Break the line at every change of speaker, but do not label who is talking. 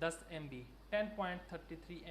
10 MB 10.33